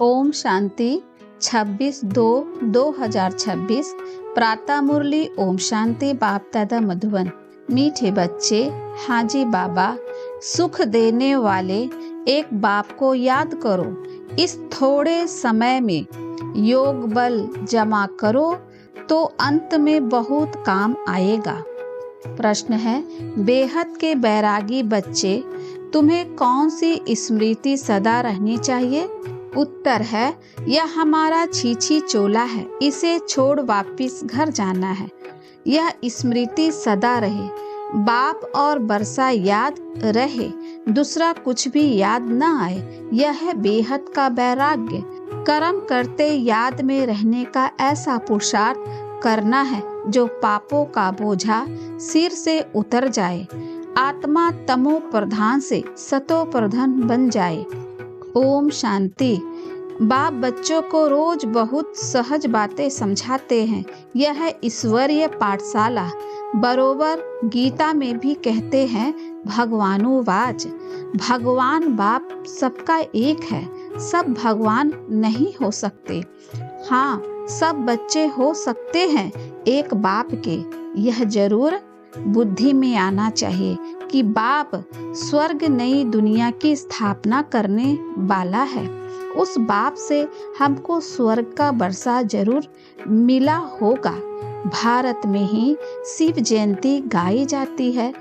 ओम शांति 26/2/2026 प्रातः मुरली ओम शांति बाप दादा मधुबन। मीठे बच्चे, हाजी बाबा सुख देने वाले एक बाप को याद करो। इस थोड़े समय में योग बल जमा करो तो अंत में बहुत काम आएगा। प्रश्न है, बेहद के बैरागी बच्चे, तुम्हें कौन सी स्मृति सदा रहनी चाहिए? उत्तर है, यह हमारा छीछी चोला है, इसे छोड़ वापिस घर जाना है। यह स्मृति सदा रहे, बाप और बरसा याद रहे, दूसरा कुछ भी याद न आए। यह है बेहद का वैराग्य। कर्म करते याद में रहने का ऐसा पुरुषार्थ करना है जो पापों का बोझा सिर से उतर जाए, आत्मा तमो प्रधान से सतो प्रधान बन जाए। ओम शांति। बाप बच्चों को रोज बहुत सहज बातें समझाते हैं। यह है ईश्वरीय पाठशाला। बरोबर गीता में भी कहते हैं भगवानुवाच, भगवान बाप सबका एक है। सब भगवान नहीं हो सकते, हाँ सब बच्चे हो सकते हैं एक बाप के। यह जरूर बुद्धि में आना चाहिए कि बाप स्वर्ग नई दुनिया की स्थापना करने वाला है। उस बाप से हमको स्वर्ग का वर्षा जरूर मिला होगा। भारत में ही शिव जयंती गाई जाती है,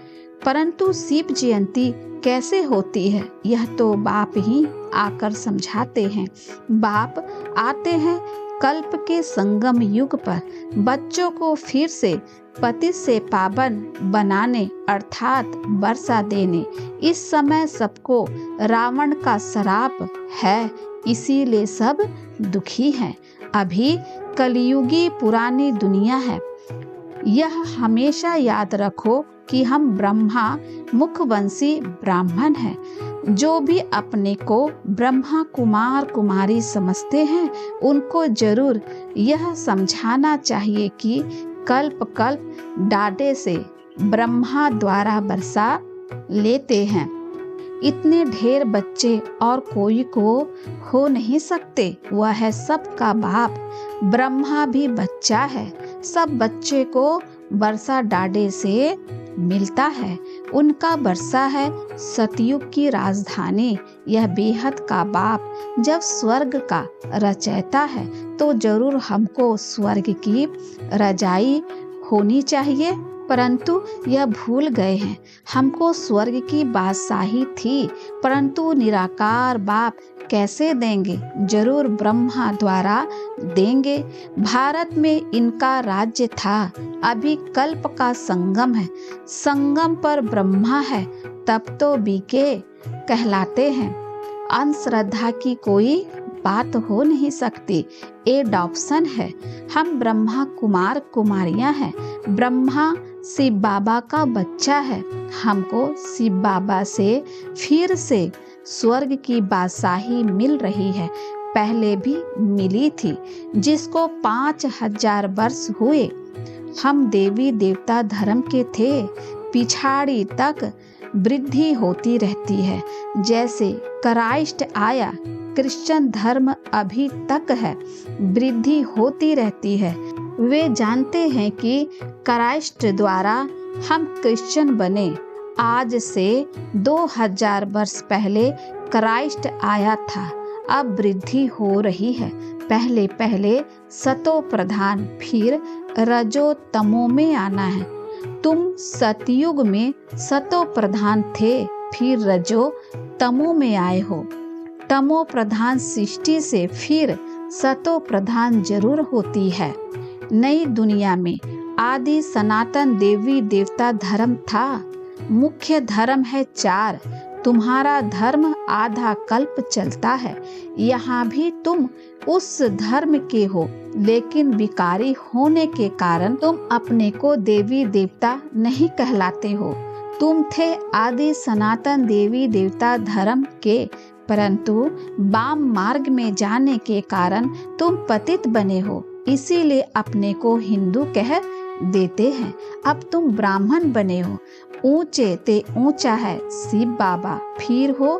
परंतु शिव जयंती कैसे होती है यह तो बाप ही आकर समझाते हैं। बाप आते हैं कल्प के संगम युग पर बच्चों को फिर से पति से पावन बनाने अर्थात वर्षा देने। इस समय सबको रावण का श्राप है, इसीलिए सब दुखी हैं। अभी कलयुगी पुरानी दुनिया है। यह हमेशा याद रखो कि हम ब्रह्मा मुखवंशी ब्राह्मण हैं। जो भी अपने को ब्रह्मा कुमार कुमारी समझते हैं उनको जरूर यह समझाना चाहिए कि कल्प कल्प डाटे से ब्रह्मा द्वारा वर्षा लेते हैं। इतने ढेर बच्चे और कोई को हो नहीं सकते। वह है सबका बाप। ब्रह्मा भी बच्चा है। सब बच्चे को वर्षा डाडे से मिलता है। उनका वर्षा है सतयुग की राजधानी। यह बेहद का बाप जब स्वर्ग का रचयिता है तो जरूर हमको स्वर्ग की रजाई होनी चाहिए, परंतु यह भूल गए हैं। हमको स्वर्ग की बादशाही थी, परंतु निराकार बाप कैसे देंगे? जरूर ब्रह्मा द्वारा देंगे। भारत में इनका राज्य था। अभी कल्प का संगम है, संगम पर ब्रह्मा है, तब तो बीके कहलाते हैं। अंधश्रद्धा की कोई बात हो नहीं सकती। एडॉप्शन है। हम ब्रह्मा कुमार कुमारियां हैं। ब्रह्मा शिव बाबा का बच्चा है। हमको शिव बाबा से फिर से स्वर्ग की बादशाही मिल रही है। पहले भी मिली थी, जिसको 5000 वर्ष हुए। हम देवी देवता धर्म के थे। पिछाड़ी तक वृद्धि होती रहती है। जैसे क्राइस्ट आया, क्रिश्चियन धर्म अभी तक है, वृद्धि होती रहती है। वे जानते हैं कि क्राइस्ट द्वारा हम क्रिश्चियन बने। आज से 2000 वर्ष पहले क्राइस्ट आया था। अब वृद्धि हो रही है। पहले पहले सतो प्रधान, फिर रजो तमो में आना है। तुम सतयुग में सतो प्रधान थे, फिर रजो तमो में आए हो। तमो प्रधान सृष्टि से फिर सतो प्रधान जरूर होती है। नई दुनिया में आदि सनातन देवी देवता धर्म था। मुख्य धर्म है 4। तुम्हारा धर्म आधा कल्प चलता है। यहाँ भी तुम उस धर्म के हो, लेकिन विकारी होने के कारण तुम अपने को देवी देवता नहीं कहलाते हो। तुम थे आदि सनातन देवी देवता धर्म के, परंतु वाम मार्ग में जाने के कारण तुम पतित बने हो, इसीलिए अपने को हिंदू कह देते हैं। अब तुम ब्राह्मण बने हो ऊंचे ते ऊंचा है शिव बाबा। फिर हो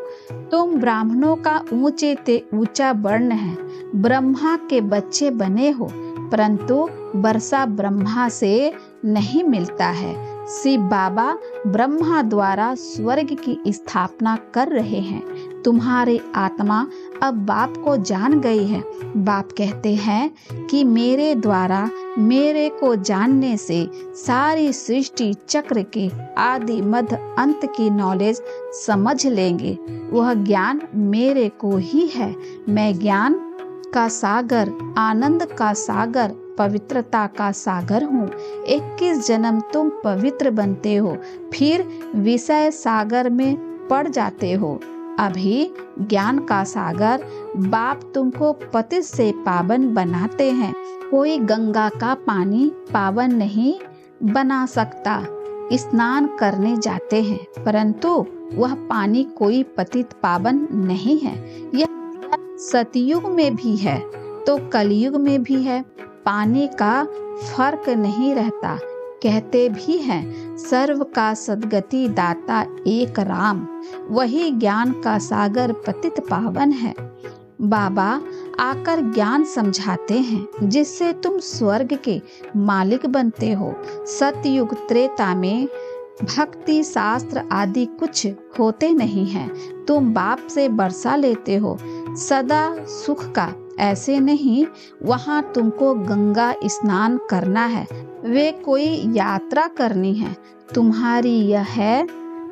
तुम ब्राह्मणों का ऊंचे ते ऊंचा वर्ण है, ब्रह्मा के बच्चे बने हो, परंतु वर्षा ब्रह्मा से नहीं मिलता है। शिव बाबा ब्रह्मा द्वारा स्वर्ग की स्थापना कर रहे हैं। तुम्हारी आत्मा अब बाप को जान गई है। बाप कहते हैं कि मेरे द्वारा मेरे को जानने से सारी सृष्टि चक्र के आदि मध्य अंत की नॉलेज समझ लेंगे। वह ज्ञान मेरे को ही है। मैं ज्ञान का सागर, आनंद का सागर, पवित्रता का सागर हूँ। 21 जन्म तुम पवित्र बनते हो, फिर विषय सागर में पड़ जाते हो। अभी ज्ञान का सागर बाप तुमको पतित से पावन बनाते हैं। कोई गंगा का पानी पावन नहीं बना सकता। स्नान करने जाते हैं, परंतु वह पानी कोई पतित पावन नहीं है। यह सतयुग में भी है तो कलयुग में भी है। पानी का फर्क नहीं रहता। कहते भी हैं सर्व का सद्गति दाता एक राम। वही ज्ञान का सागर पतित पावन है। बाबा आकर ज्ञान समझाते हैं जिससे तुम स्वर्ग के मालिक बनते हो। सतयुग त्रेता में भक्ति शास्त्र आदि कुछ होते नहीं हैं। तुम बाप से वर्षा लेते हो सदा सुख का, ऐसे नहीं। वहाँ तुमको गंगा स्नान करना है, वे कोई यात्रा करनी है। तुम्हारी यह है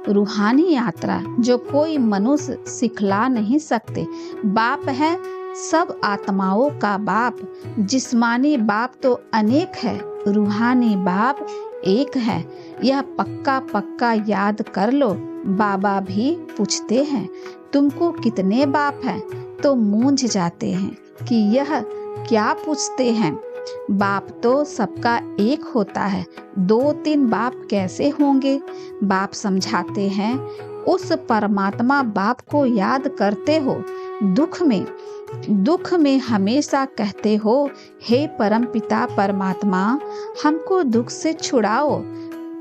रूहानी यात्रा जो कोई मनुष्य सिखला नहीं सकते। बाप है सब आत्माओं का बाप। जिस्मानी बाप तो अनेक है, रूहानी बाप एक है। यह पक्का पक्का याद कर लो। बाबा भी पूछते हैं तुमको कितने बाप हैं, तो मूंझ जाते हैं कि यह क्या पूछते हैं। बाप तो सबका एक होता है, 2-3 बाप कैसे होंगे। बाप समझाते हैं उस परमात्मा बाप को याद करते हो। दुख में हमेशा कहते हो हे परम पिता परमात्मा हमको दुख से छुड़ाओ।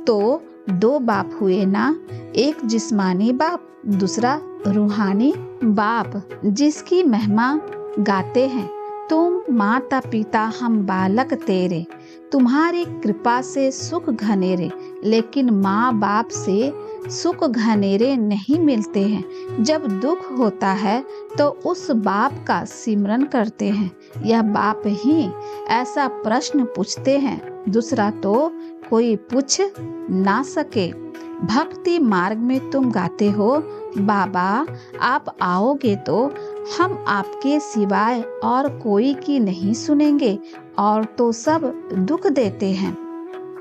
तो 2 बाप हुए ना, एक जिस्मानी बाप, दूसरा रूहानी बाप, जिसकी महिमा गाते हैं। तुम माता पिता हम बालक तेरे, तुम्हारी कृपा से सुख घनेरे। लेकिन माँ बाप से सुख घनेरे नहीं मिलते हैं। जब दुख होता है तो उस बाप का सिमरन करते हैं। यह बाप ही ऐसा प्रश्न पूछते हैं, दूसरा तो कोई पूछ ना सके। भक्ति मार्ग में तुम गाते हो बाबा आप आओगे तो हम आपके सिवाय और कोई की नहीं सुनेंगे, और तो सब दुख देते हैं।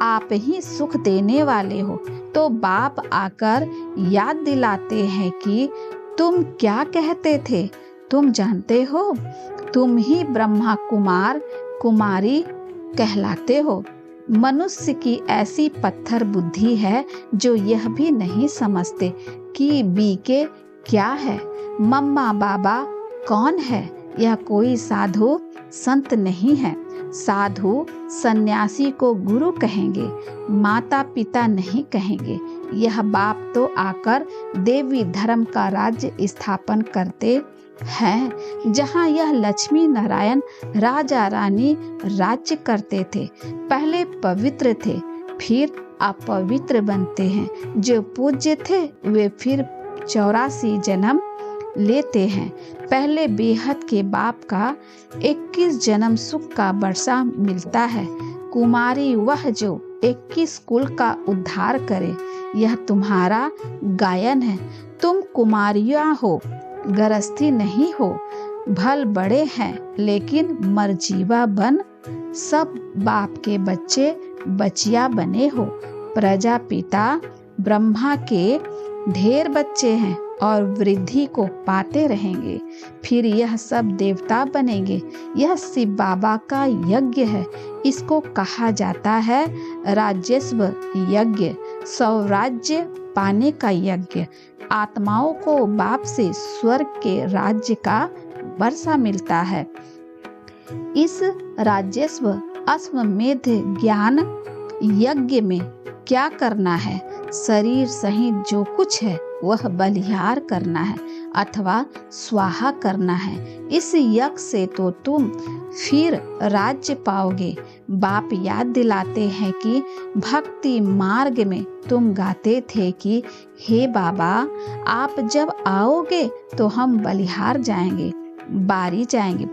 आप ही सुख देने वाले हो। तो बाप आकर याद दिलाते हैं कि तुम क्या कहते थे। तुम जानते हो तुम ही ब्रह्मा कुमार कुमारी कहलाते हो। मनुष्य की ऐसी पत्थर बुद्धि है जो यह भी नहीं समझते कि बीके क्या है, मम्मा बाबा कौन है। यह कोई साधु संत नहीं है। साधु सन्यासी को गुरु कहेंगे, माता पिता नहीं कहेंगे। यह बाप तो आकर देवी धर्म का राज्य स्थापन करते हैं, जहाँ यह लक्ष्मी नारायण राजा रानी राज्य करते थे। पहले पवित्र थे, फिर अपवित्र बनते हैं। जो पूज्य थे वे फिर 84 जन्म लेते हैं। पहले बेहद के बाप का 21 जन्म सुख का वर्षा मिलता है। कुमारी वह जो 21 कुल का उद्धार करे। यह तुम्हारा गायन है। तुम कुमारियां हो, गृहस्थी नहीं हो। भल बड़े हैं लेकिन मरजीवा बन सब बाप के बच्चे बचिया बने हो। प्रजापिता ब्रह्मा के ढेर बच्चे हैं और वृद्धि को पाते रहेंगे। फिर यह सब देवता बनेंगे। यह शिव बाबा का यज्ञ है। इसको कहा जाता है राज्यस्व यज्ञ, स्वराज्य पाने का यज्ञ। आत्माओं को बाप से स्वर्ग के राज्य का वर्षा मिलता है। इस राज्यस्व अश्वमेध ज्ञान यज्ञ में क्या करना है? शरीर सहित जो कुछ है वह बलिहार करना है अथवा स्वाहा करना है। इस यज्ञ से तो तुम फिर राज्य पाओगे। बाप याद दिलाते हैं कि भक्ति मार्ग में तुम गाते थे कि हे बाबा, आप जब आओगे तो हम बलिहार जाएंगे, बारी जाएंगे।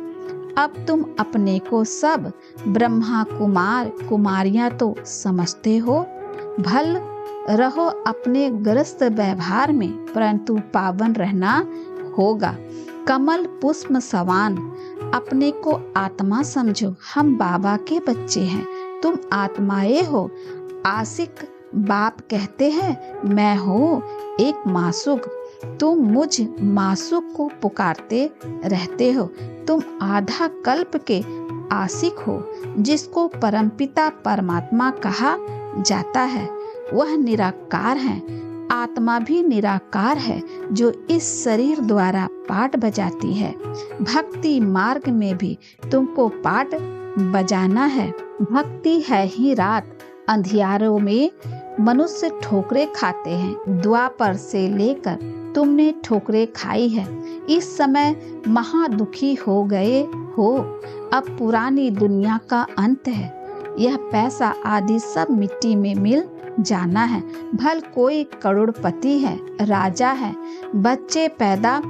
अब तुम अपने को सब ब्रह्मा कुमार कुमारियां तो समझते हो। भल रहो अपने गृहस्थ व्यवहार में, परंतु पावन रहना होगा। कमल पुष्प समान अपने को आत्मा समझो। हम बाबा के बच्चे हैं, तुम आत्माएं हो। आशिक बाप कहते हैं मैं हूँ एक मासूक। तुम मुझ मासूक को पुकारते रहते हो। तुम आधा कल्प के आशिक हो। जिसको परमपिता परमात्मा कहा जाता है वह निराकार है। आत्मा भी निराकार है जो इस शरीर द्वारा पाठ बजाती है। भक्ति मार्ग में भी तुमको पाठ बजाना है। भक्ति है ही रात, अंधियारों में मनुष्य ठोकरें खाते हैं। द्वापर से लेकर तुमने ठोकरें खाई है। इस समय महादुखी हो गए हो। अब पुरानी दुनिया का अंत है। यह पैसा आदि सब मिट्टी में मिल जाना है। भल कोई करोड़पति है, राजा है, बच्चे पैदा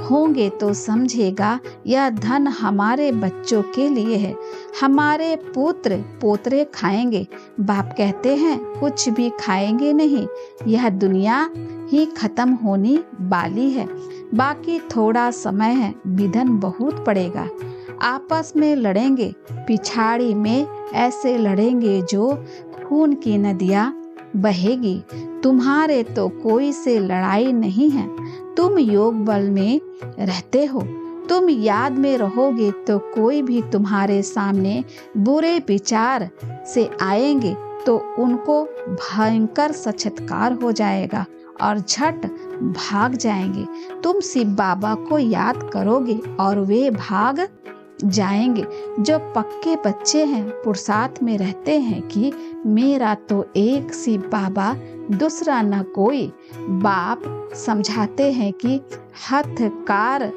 होंगे तो समझेगा यह धन हमारे बच्चों के लिए है, हमारे पुत्र पोतरे खाएंगे। बाप कहते हैं कुछ भी खाएंगे नहीं, यह दुनिया ही खत्म होने वाली है। बाकी थोड़ा समय है, विधन बहुत पड़ेगा। आपस में लड़ेंगे, पिछाड़ी में ऐसे लड़ेंगे जो खून की नदियाँ बहेगी। तुम्हारे तो कोई से लड़ाई नहीं है। तुम योग बल में रहते हो। तुम याद में रहोगे तो कोई भी तुम्हारे सामने बुरे विचार से आएंगे तो उनको भयंकर सचत्कार हो जाएगा और झट भाग जाएंगे। तुम शिव बाबा को याद करोगे और वे भाग जाएंगे। जो पक्के बच्चे हैं पुरुषार्थ में रहते हैं कि मेरा तो एक शिव बाबा, दूसरा न कोई। बाप समझाते हैं कि हथकार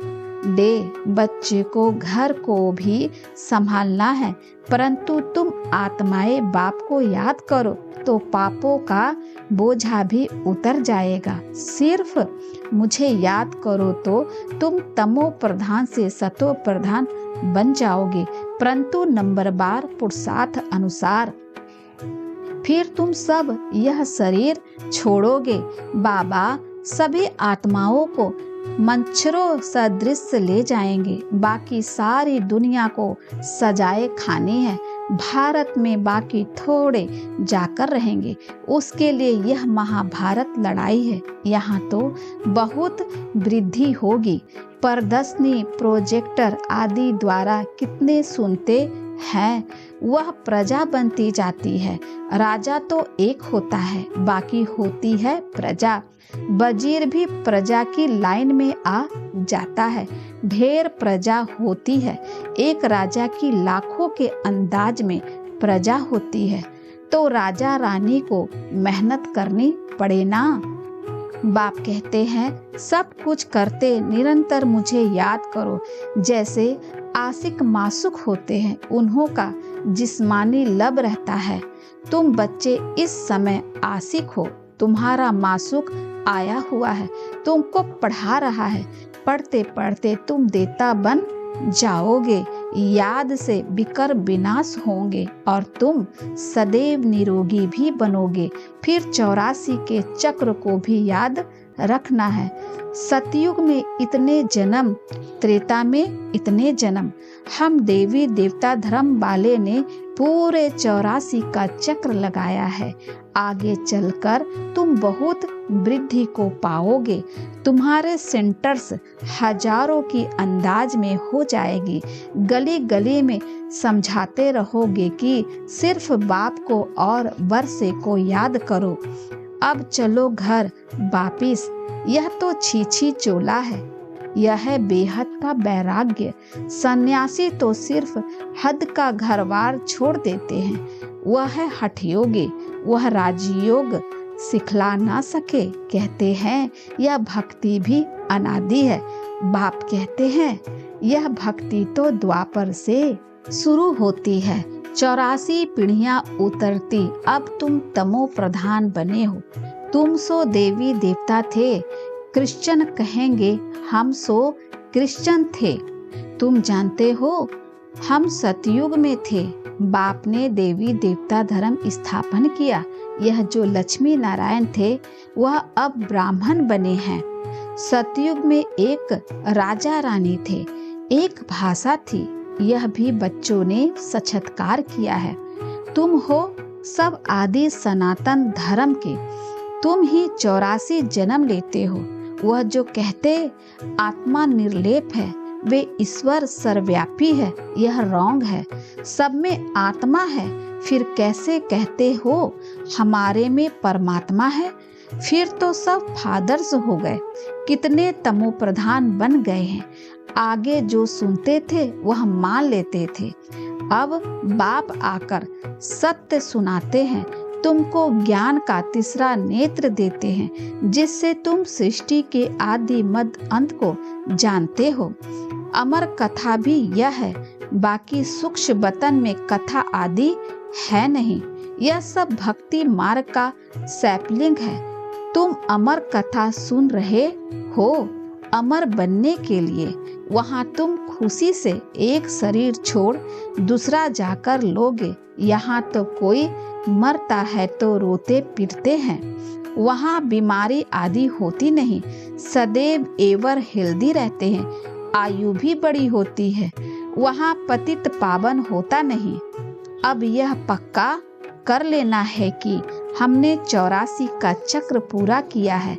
दे, बच्चे को घर को भी संभालना है। परंतु तुम आत्माएं बाप को याद करो तो पापों का बोझा भी उतर जाएगा। सिर्फ मुझे याद करो तो तुम तमो प्रधान से सतो प्रधान बन जाओगे, परंतु नंबरवार पुरुषार्थ अनुसार। फिर तुम सब यह शरीर छोड़ोगे। बाबा सभी आत्माओं को मच्छरों सदृश ले जाएंगे। बाकी सारी दुनिया को सजाए खानी है। भारत में बाकी थोड़े जाकर रहेंगे। उसके लिए यह महाभारत लड़ाई है। यहाँ तो बहुत वृद्धि होगी। प्रदर्शनी प्रोजेक्टर आदि द्वारा कितने सुनते हैं, वह प्रजा बनती जाती है। राजा तो एक होता है, बाकी होती है प्रजा। वजीर भी प्रजा की लाइन में आ जाता है। ढेर प्रजा होती है। एक राजा की लाखों के अंदाज में प्रजा होती है, तो राजा रानी को मेहनत करनी पड़े ना। बाप कहते हैं सब कुछ करते निरंतर मुझे याद करो। जैसे आशिक मासूक होते हैं, उन्हों का जिस्मानी लब रहता है। तुम बच्चे इस समय आशिक हो। तुम्हारा मासूक आया हुआ है, तुमको पढ़ा रहा है। पढ़ते पढ़ते तुम देता बन जाओगे। याद से विकर विनाश होंगे और तुम सदैव निरोगी भी बनोगे। फिर 84 के चक्र को भी याद रखना है। सतयुग में इतने जन्म, त्रेता में इतने जन्म। हम देवी देवता धर्म वाले ने पूरे 84 का चक्र लगाया है। आगे चलकर तुम बहुत वृद्धि को पाओगे। तुम्हारे सेंटर्स हजारों की अंदाज में हो जाएगी। गली गली में समझाते रहोगे कि सिर्फ बाप को और वर्षे को याद करो। अब चलो घर वापिस। यह तो छीछी चोला है। यह है बेहद का वैराग्य। सन्यासी तो सिर्फ हद का घरवार छोड़ देते हैं। वह है हठयोगी। वह राजयोग सिखला ना सके। कहते हैं यह भक्ति भी अनादि है। बाप कहते हैं यह भक्ति तो द्वापर से शुरू होती है, 84 पीढ़ियां उतरती, अब तुम तमो प्रधान बने हो। तुम सो देवी देवता थे, क्रिश्चियन कहेंगे हम सो क्रिश्चियन थे। तुम जानते हो हम सतयुग में थे, बाप ने देवी देवता धर्म स्थापन किया। यह जो लक्ष्मी नारायण थे वह अब ब्राह्मण बने हैं। सतयुग में एक राजा रानी थे, एक भाषा थी, यह भी बच्चों ने साक्षात्कार किया है। तुम हो सब आदि सनातन धर्म के, तुम ही 84 जन्म लेते हो। वह जो कहते आत्मा निर्लेप है, वे ईश्वर सर्वव्यापी है, यह रॉन्ग है। सब में आत्मा है, फिर कैसे कहते हो हमारे में परमात्मा है? फिर तो सब फादर्स हो गए, कितने तमो प्रधान बन गए हैं। आगे जो सुनते थे वह मान लेते थे। अब बाप आकर सत्य सुनाते हैं, तुमको ज्ञान का तीसरा नेत्र देते हैं, जिससे तुम सृष्टि के आदि मध्य अंत को जानते हो। अमर कथा भी यह है, बाकी सूक्ष्म बतन में कथा आदि है नहीं। यह सब भक्ति मार्ग का सैपलिंग है। तुम अमर कथा सुन रहे हो अमर बनने के लिए। वहाँ तुम खुशी से एक शरीर छोड़ दूसरा जाकर लोगे। यहाँ तो कोई मरता है तो रोते पीटते हैं। वहाँ बीमारी आदि होती नहीं, सदैव एवर हेल्दी रहते हैं, आयु भी बड़ी होती है। वहाँ पतित पावन होता नहीं। अब यह पक्का कर लेना है कि हमने 84 का चक्र पूरा किया है।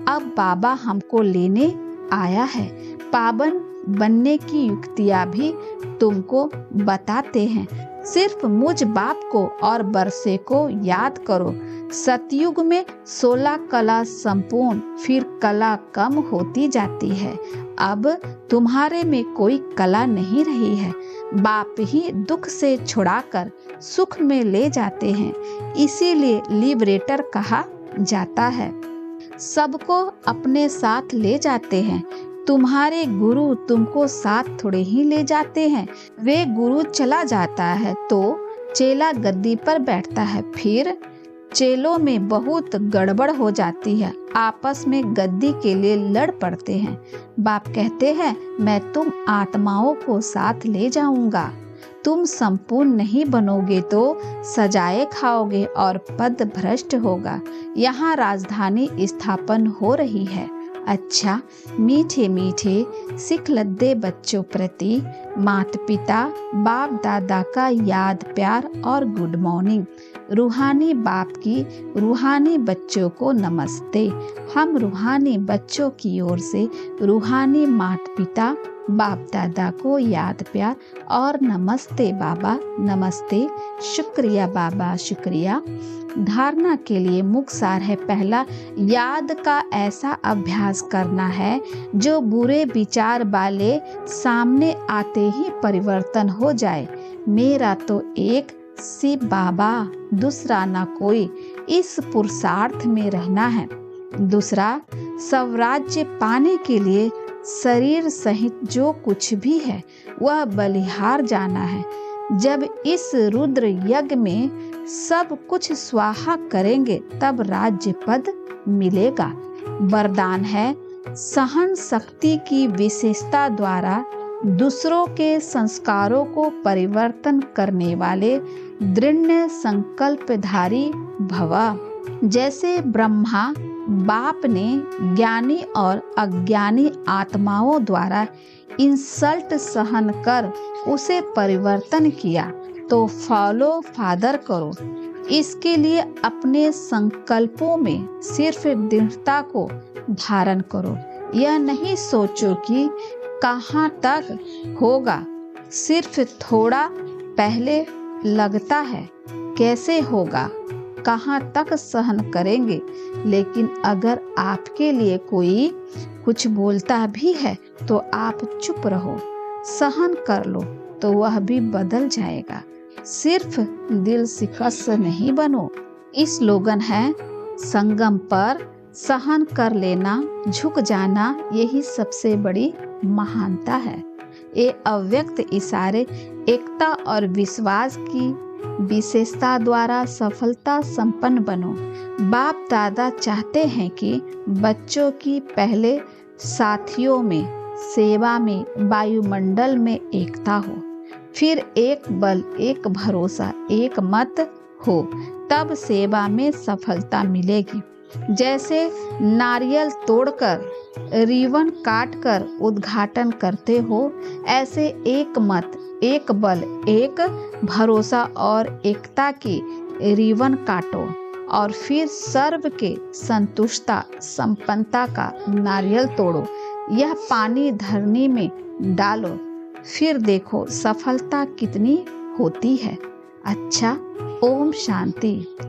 अब बाबा हमको लेने आया है। पावन बनने की युक्तियाँ भी तुमको बताते हैं। सिर्फ मुझ बाप को और बरसे को याद करो। सतयुग में 16 कला संपूर्ण, फिर कला कम होती जाती है। अब तुम्हारे में कोई कला नहीं रही है। बाप ही दुख से छुड़ाकर सुख में ले जाते हैं, इसीलिए लिबरेटर कहा जाता है। सबको अपने साथ ले जाते हैं। तुम्हारे गुरु तुमको साथ थोड़े ही ले जाते हैं। वे गुरु चला जाता है तो चेला गद्दी पर बैठता है, फिर चेलों में बहुत गड़बड़ हो जाती है, आपस में गद्दी के लिए लड़ पड़ते हैं। बाप कहते हैं मैं तुम आत्माओं को साथ ले जाऊंगा। तुम संपूर्ण नहीं बनोगे तो सजाए खाओगे और पद भ्रष्ट होगा। यहाँ राजधानी स्थापन हो रही है। अच्छा, मीठे मीठे सिख लद्दे बच्चों प्रति माता पिता बाप दादा का याद प्यार और गुड मॉर्निंग। रूहानी बाप की रूहानी बच्चों को नमस्ते। हम रूहानी बच्चों की ओर से रूहानी माता पिता बाप दादा को याद प्यार और नमस्ते बाबा, नमस्ते, शुक्रिया बाबा, शुक्रिया। धारणा के लिए मुख्य सार है, पहला, याद का ऐसा अभ्यास करना है जो बुरे विचार वाले सामने आते ही परिवर्तन हो जाए। मेरा तो एक शिव बाबा, दूसरा ना कोई, इस पुरुषार्थ में रहना है। दूसरा, स्वराज्य पाने के लिए शरीर सहित जो कुछ भी है वह बलिहार जाना है। जब इस रुद्र यज्ञ में सब कुछ स्वाहा करेंगे तब राज्य पद मिलेगा। वरदान है, सहन शक्ति की विशेषता द्वारा दूसरों के संस्कारों को परिवर्तन करने वाले दृढ़ संकल्पधारी भव। जैसे ब्रह्मा बाप ने ज्ञानी और अज्ञानी आत्माओं द्वारा इंसल्ट सहन कर उसे परिवर्तन किया, तो फॉलो फादर करो। इसके लिए अपने संकल्पों में सिर्फ दृढ़ता को धारण करो। यह नहीं सोचो कि कहाँ तक होगा, सिर्फ थोड़ा पहले लगता है कैसे होगा, कहाँ तक सहन करेंगे। लेकिन अगर आपके लिए कोई कुछ बोलता भी है तो आप चुप रहो, सहन कर लो तो वह भी बदल जाएगा। सिर्फ दिल शिकस्त नहीं बनो। इस स्लोगन है, संगम पर सहन कर लेना, झुक जाना, यही सबसे बड़ी महानता है। ये अव्यक्त इशारे एकता और विश्वास की विशेषता द्वारा सफलता संपन्न बनो। बाप दादा चाहते हैं कि बच्चों की पहले साथियों में, सेवा में, वायुमंडल में एकता हो, फिर एक बल, एक भरोसा, एक मत हो, तब सेवा में सफलता मिलेगी। जैसे नारियल तोड़कर, रिबन काटकर उद्घाटन करते हो, ऐसे एक मत, एक बल, एक भरोसा और एकता की रिबन काटो और फिर सर्व के संतुष्टता संपन्नता का नारियल तोड़ो। यह पानी धरनी में डालो, फिर देखो सफलता कितनी होती है। अच्छा, ओम शांति।